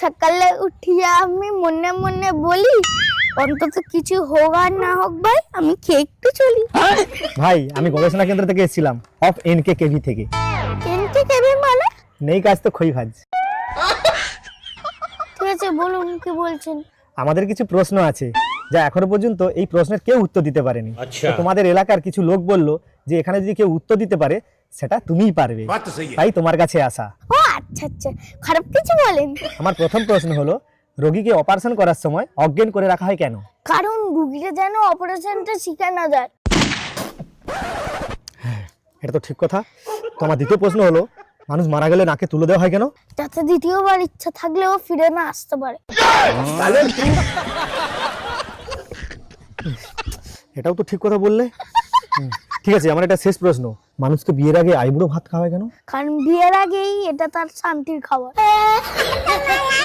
সকালে উঠিয়া আমি মনে মনে বলি অন্তত কিছু হোক আর না হোক ভাই আমি খেয়ে একটু চলি। ভাই আমি গবেষণা কেন্দ্র থেকে এসেছিলাম, অফ এনকে কেভি থেকে। এনকে কেবি মানে? নেই কাজ তো খই ভাজ। ঠিক আছে বলুন কি বলছেন। আমাদের কিছু প্রশ্ন আছে যা এখনো পর্যন্ত এই প্রশ্নের কেউ উত্তর দিতে পারেনি। তো তোমাদের এলাকার কিছু লোক বলল যে এখানে যদি কেউ উত্তর দিতে পারে সেটা তুমিই পারবে, তাই তোমার কাছে আসা। ও আচ্ছা আচ্ছা, খারাপ কিছু বলেন। আমার প্রথম প্রশ্ন হলো, রোগীকে অপারেশন করার সময় অজ্ঞান করে রাখা হয় কেন? কারণ রুগীকে যেন অপারেশনটা শিখে না যায়। এটা তো ঠিক কথা। তো আমার দ্বিতীয় প্রশ্ন হলো, মানুষ মারা গেলে নাকে তুলে দেওয়া হয় কেন? যাতে দ্বিতীয়বার ইচ্ছা থাকলেও ফিরে না আসতে পারে। এটাও তো ঠিক কথা বললে। ঠিক আছে, আমার এটা শেষ প্রশ্ন, মানুষকে বিয়ের আগে আইবুড়ো ভাত খাওয়ায় কেন? কারণ বিয়ের আগেই এটা তার শান্তির খাবার।